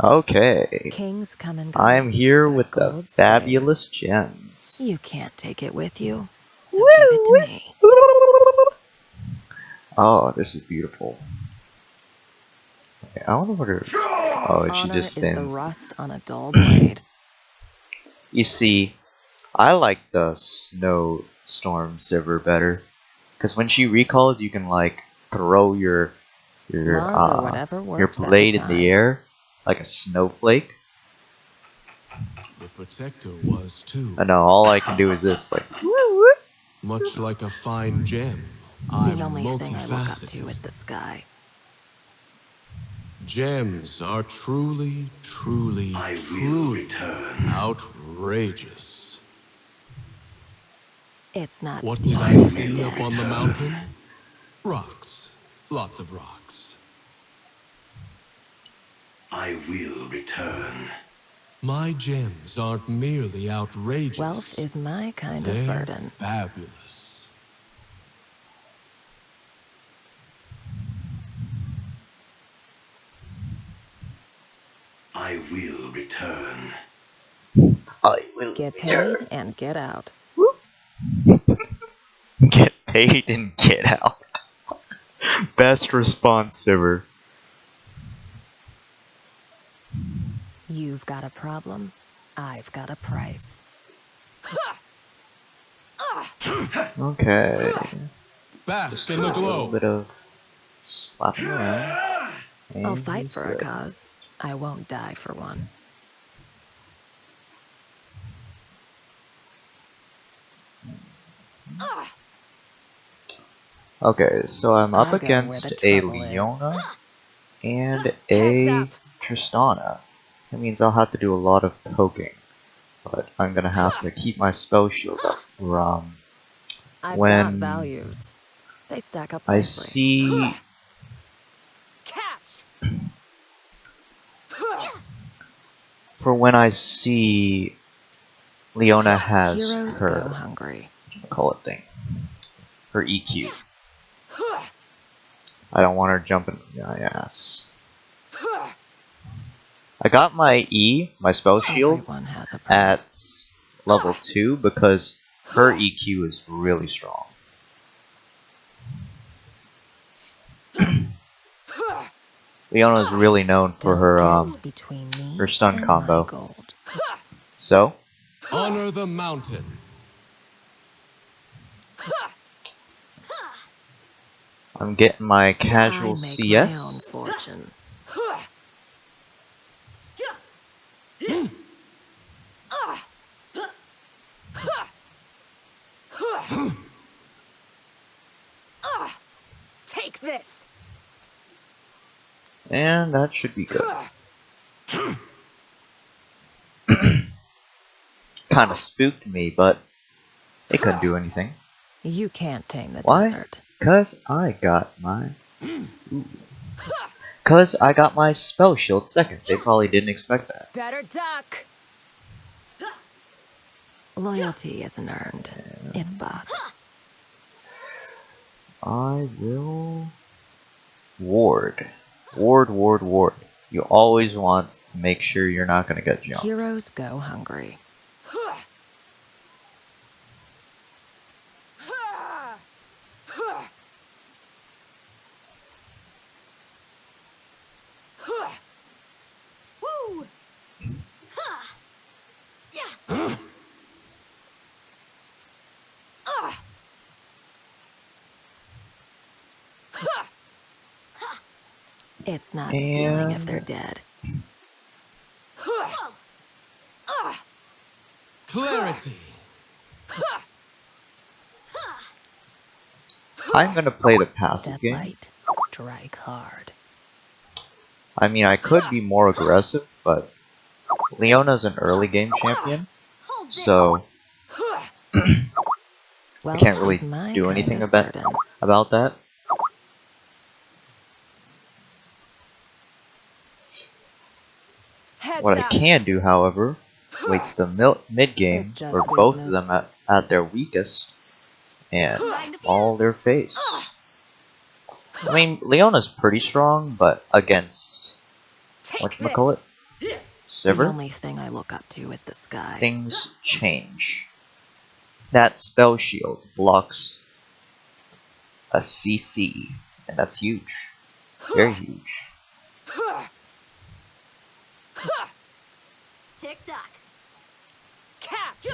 Okay. Kings come and go. I'm here but with the gold fabulous stays. gems. You can't take it with you, so give it to me. Oh, this is beautiful. Okay, I wonder what her. Oh, she Honor just is the spins. rust on a dull blade. You see, I like the snowstorm Sivir better, because when she recalls, you can like throw your Month or whatever your works at the blade in the time. air like a snowflake. The protector was too. I know all I can do is this, like. Much like a fine gem, The I'm only thing I look up to multifaceted. is the sky. Gems are truly, truly, truly outrageous. It's not What did stealing I if they're see up dead. on the mountain? Rocks. Lots of rocks. I will return. My gems aren't merely outrageous. Wealth is my kind of They're burden. fabulous. I will return. I will Get return. paid and get out. Get paid and get out. Best response ever. You've got a problem. I've got a price. Okay. Bask Just in a the little glow. bit of slapping around. I'll And fight he's for a good. cause. I won't die for one. Okay, so I'm up I'll go where against the a trouble is. Leona and Heads a up. Tristana. That means I'll have to do a lot of poking. But I'm gonna have to keep my spell shield up for I've got when values. They stack up I nicely. see Catch! for when I see Leona has Heroes go her hungry. call it thing. Her EQ. I don't want her jumping my ass. I got my my spell shield, Everyone has a at price. level 2 because her EQ is really strong. Leona is really known for Don't get between me her stun and combo. my gold. So, Honor the mountain. I'm getting my casual I make CS. my own fortune. Take this. And that should be good. Kinda spooked me, but it couldn't do anything. You can't tame the Why? desert. Cause I got my spell shield second. They probably didn't expect that. Better duck. Loyalty isn't earned. It's bought. I will ward. Ward. You always want to make sure you're not gonna get jumped. Heroes go hungry. It's not stealing if they're And dead. Clarity. I'm gonna play the passive Step game. light, strike hard. I mean, I could be more aggressive, but Leona's an early game champion, so I can't really do anything about that. What I can do, however, waits the mid game It's just where both of business. them at their weakest and all their face. I mean, Leona's pretty strong, but against Take whatchamacallit, this. The Sivir, only thing I look up to is the sky. things change. That spell shield blocks a CC, and that's huge. Very huge. Tick tock. Catch.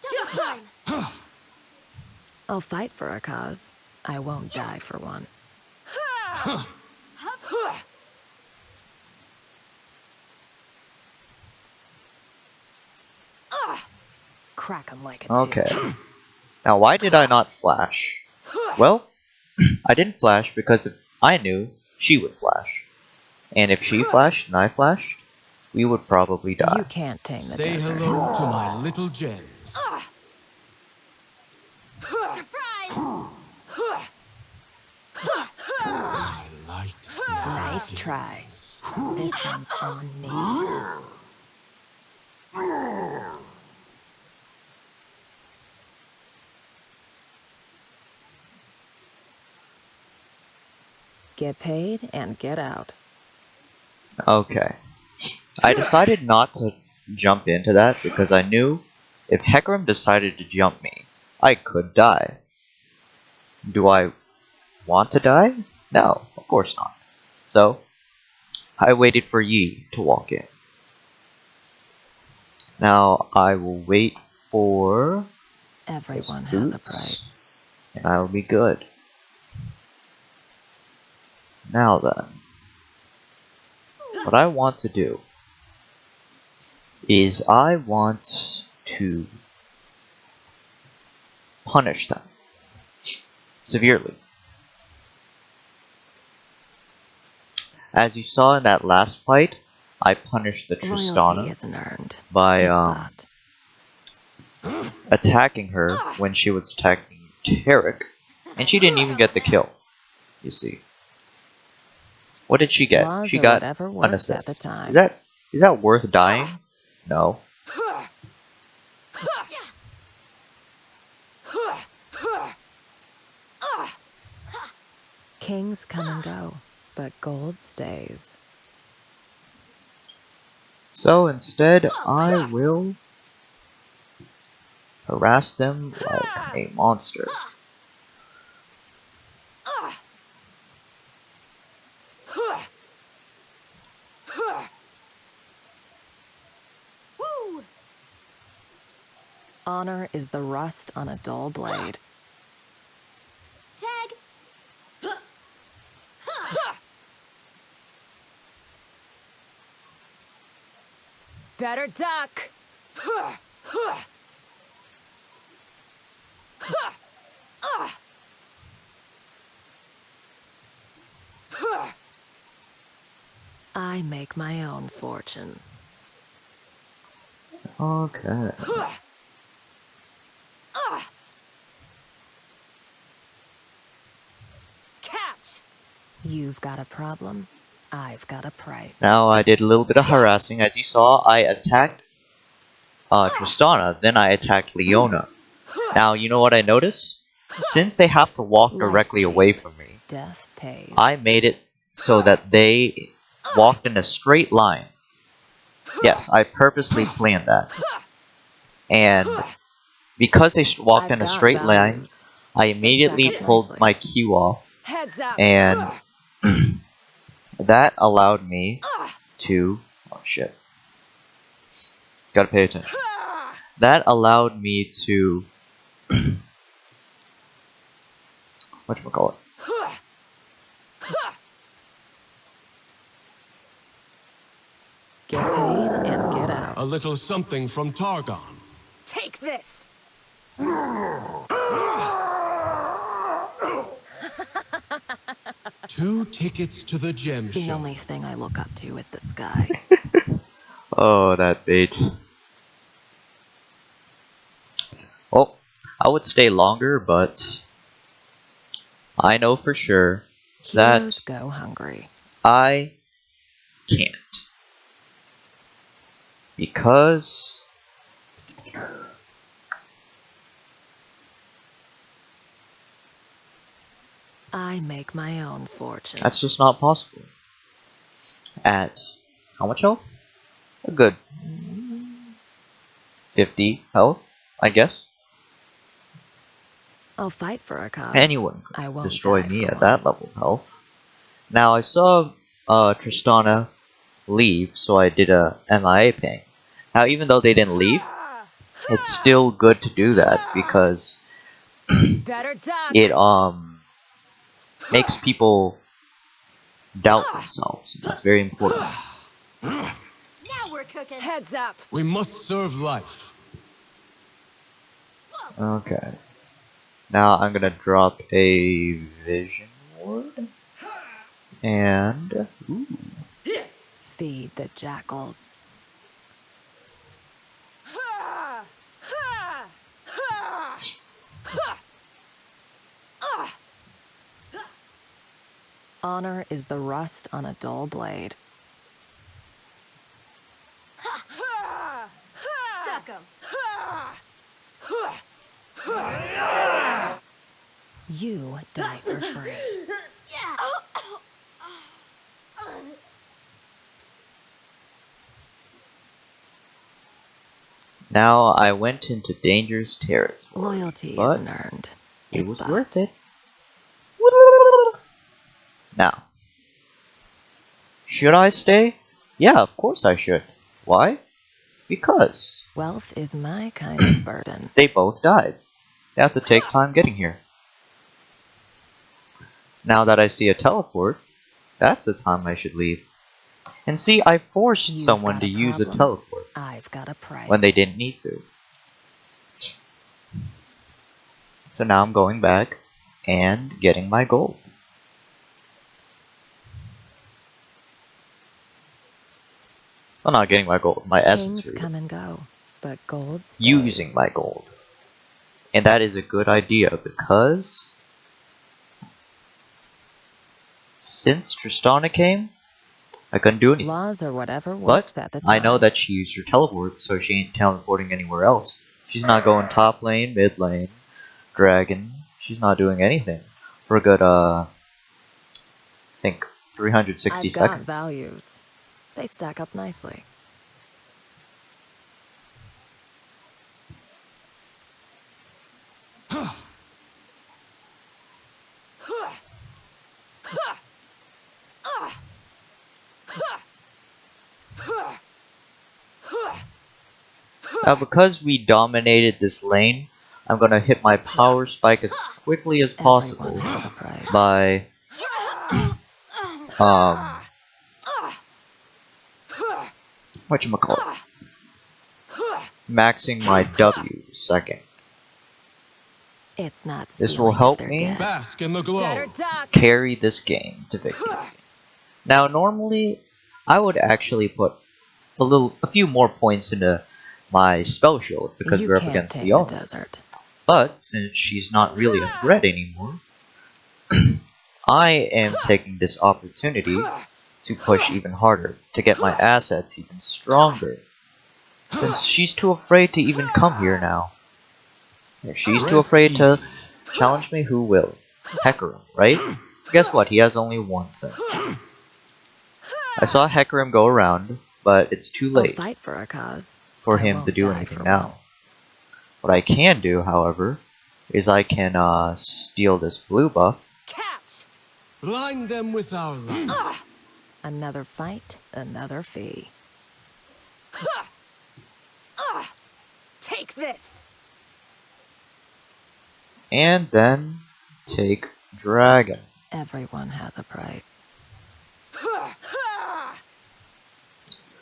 Double time. I'll fight for a cause. I won't die for one. Crack 'em like a Okay. two. Now why did I not flash? Well, I didn't flash because I knew she would flash. And if she flashed and I flashed, we would probably You die. can't tame the Say desert. hello to my little gems. Surprise! My light. Nice try. This one's on me. Get paid and get out. Okay. I decided not to jump into that because I knew if Hecarim decided to jump me, I could die. Do I want to die? No, of course not. So, I waited for Yi to walk in. Now, I will wait for his Everyone has a boots, price. and I'll be good. Now then, what I want to do is I want to punish them severely. As you saw in that last fight, I punished the Loyalty Tristana isn't earned. by It's bought. attacking her when she was attacking Tarek, and she didn't even get the kill. You see, what did she get? Laws She are got whatever an works at the assist. time. Is that worth dying? No. Kings come and go, but gold stays. So instead, I will harass them like a monster. Honor is the rust on a dull blade. Tag! Better duck! I make my own fortune. Okay. Catch! You've got a problem. I've got a price. Now I did a little bit of harassing. As you saw, I attacked Tristana, then I attacked Leona. Now, you know what I noticed? Since they have to walk Life's directly cheap. away from me, Death pays. I made it so that they walked in a straight line. Yes, I purposely planned that. And because they walked I've in a got straight line, values. I They immediately stack up pulled nicely. my Q off, Heads up! and that allowed me to... Oh shit. Gotta pay attention. That allowed me to... whatchamacallit? Get paid and get out. A little something from Targon. Take this! 2 tickets to the gem The show. only thing I look up to is the sky. Oh, that bait. Well, I would stay longer, but I know for sure Heroes that go hungry. I can't. Because I make my own fortune. That's just not possible. At how much health? A good 50 health, I guess. I'll fight for a cause. Anyone I could won't destroy die me for at one. that level of health. Now I saw Tristana leave, so I did a MIA ping. Now even though they didn't leave, it's still good to do that because Better duck. it makes people doubt themselves. And that's very important. Now we're cooking. Heads up. We must serve life. Okay. Now I'm gonna drop a vision ward and ooh, Feed the jackals. Honor is the rust on a dull blade. Stuck 'em. You die for free. now I went into dangerous territory, Loyalty but isn't earned. it It's was bought. worth it. Now, should I stay? Yeah, of course I should. Why? Because Wealth is my kind of burden. they both died. They have to take time getting here. Now that I see a teleport, that's the time I should leave. And see, I forced You've someone got to a use a problem. teleport I've got a price. when they didn't need to. So now I'm going back and getting my gold. Well, not getting my gold, my essence Kings really. come and go, but gold stays. Using my gold. And that is a good idea because since Tristana came, I couldn't do anything. Laws or whatever But works at the time. I know that she used her teleport, so she ain't teleporting anywhere else. She's not going top lane, mid lane, dragon. She's not doing anything for a good, I think 360 I've got seconds. values. They stack up nicely. Now, because we dominated this lane, I'm gonna hit my power spike as quickly as possible Everyone has a price. by whatchamacallit, maxing my W second. It's not This stealing will help if they're me dead. Bask in the glow. carry this game to victory. Now, normally, I would actually put a few more points into my spell shield because You we're up can't against tame the Leona. desert. But since she's not really a threat anymore, I am taking this opportunity to push even harder, to get my assets even stronger. Since she's too afraid to even come here now. If she's too Rest afraid to easy. challenge me, who will? Hecarim, right? Guess what? He has only one thing. I saw Hecarim go around, but it's too I'll late fight for a cause. for I him won't to do die anything for now. What I can do, however, is I can steal this blue buff. Catch! Blind them with our light. Another fight, another fee. Take this! And then take dragon. Everyone has a price.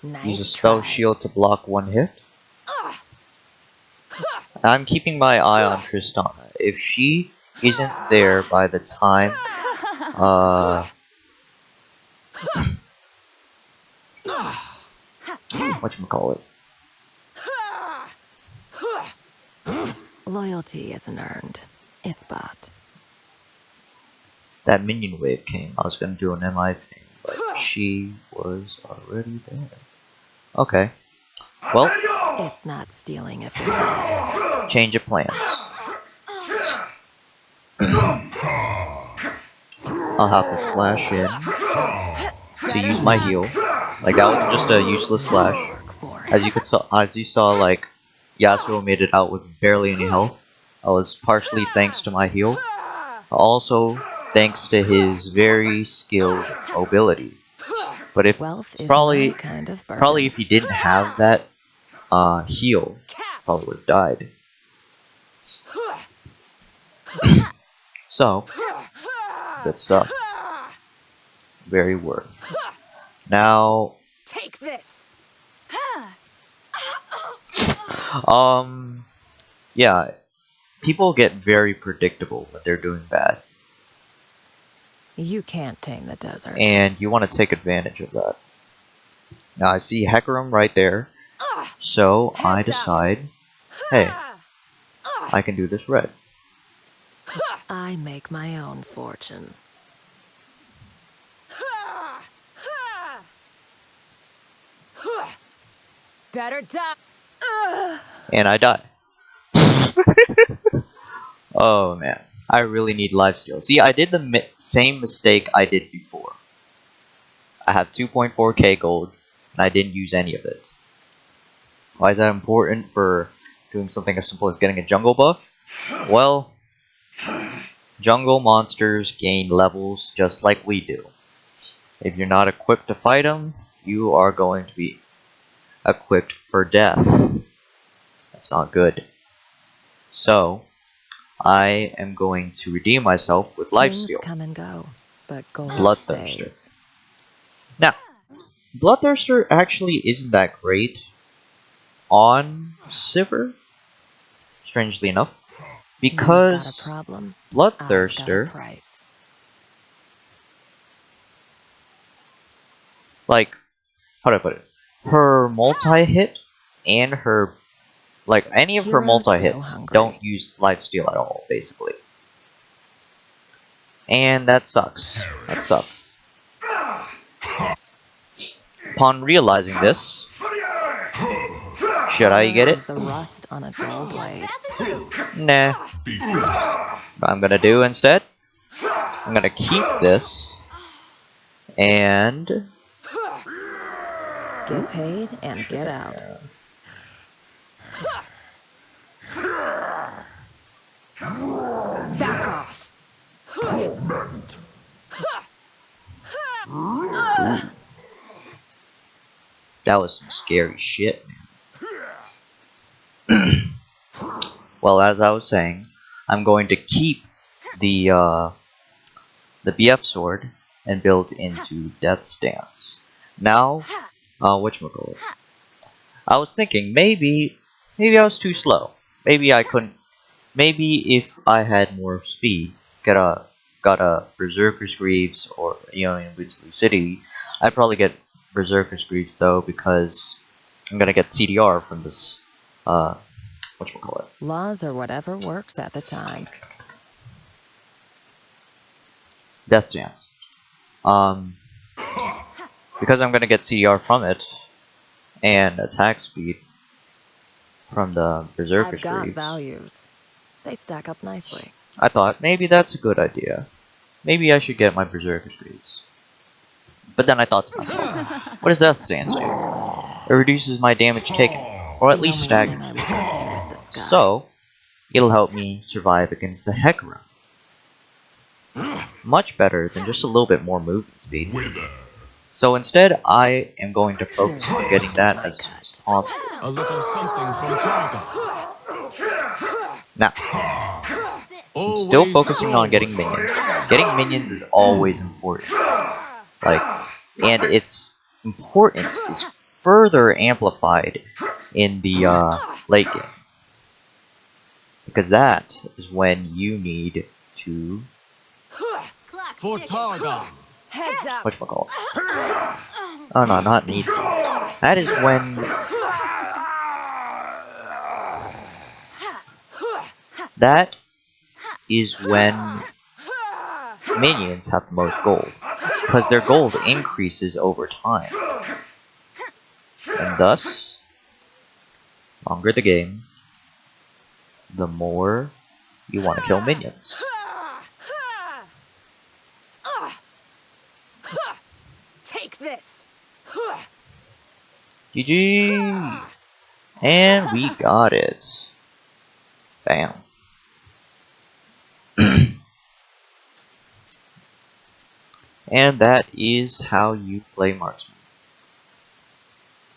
Nice Use a spell try. shield to block one hit. I'm keeping my eye on Tristana. If she isn't there by the time whatchamacallit, Loyalty isn't earned. It's bought. that minion wave came, I was gonna do an MI thing, but she was already there. Okay. Well, It's not stealing if they're dead. change of plans. I'll have to flash in to use my heal. Like that wasn't just a useless flash. Work for As it. as you saw, like Yasuo made it out with barely any health. That was partially thanks to my heal. Also thanks to his very skilled mobility. But if Wealth it's is my kind of probably burden. if he didn't have that heal, probably would have died. So good stuff. Very worth. Now, Take this. um, yeah, people get very predictable when they're doing bad, You can't tame the desert. and you want to take advantage of that. Now I see Hecarim right there, so I decide, hey, I can do this red. I make my own fortune. Better die. And I die. Oh man, I really need lifesteal. See, I did the same mistake I did before. I have 2.4k gold, and I didn't use any of it. Why is that important for doing something as simple as getting a jungle buff? Well, jungle monsters gain levels just like we do. If you're not equipped to fight them, you are going to be equipped for death. That's not good. So, I am going to redeem myself with Kings lifesteal. come and go, but gold Bloodthirster. stays. Now, Bloodthirster actually isn't that great on Sivir, strangely enough, You've got a because problem. I've got a Bloodthirster, price. like, how do I put it? Her multi-hit and her, like, any of her Heroes go multi-hits hungry. don't use lifesteal at all, basically. And that sucks. That sucks. Upon realizing this, should I get it? Is the rust on a dull blade. Nah. What I'm gonna do instead, I'm gonna keep this, and Get paid and get out. Back off. that was some scary shit, man. Well, as I was saying, I'm going to keep the BF sword and build into Death's Dance. Now, whatchamacallit? I was thinking maybe I was too slow. Maybe I couldn't. Maybe if I had more speed, got a Berserker's Greaves or Invincible City, I'd probably get Berserker's Greaves though because I'm gonna get CDR from this whatchamacallit. Laws are whatever works at the time. Death Stance. Because I'm gonna get CDR from it and attack speed from the I've Berserker's got Greaves, values. They stack up nicely. I thought maybe that's a good idea. Maybe I should get my Berserker's Greaves. But then I thought to myself, what does Death Stance do? It reduces my damage taken, or at The least only thing staggers I me. look up to is the sky. So, it'll help me survive against the Hecarim. Much better than just a little bit more movement speed. So instead, I am going to focus on getting that as soon as possible. A little something from Targa. Now, I'm still Always focusing on getting forward. minions. Getting minions is always important. Like, and its importance is further amplified in the late game. Because that is when you need to For Targa. Heads up. whatchamacallit? Oh no, not need to. That is when that is when minions have the most gold. Because their gold increases over time. And thus, longer the game, the more you want to kill minions. like this. GG! And we got it. Bam. And that is how you play marksman.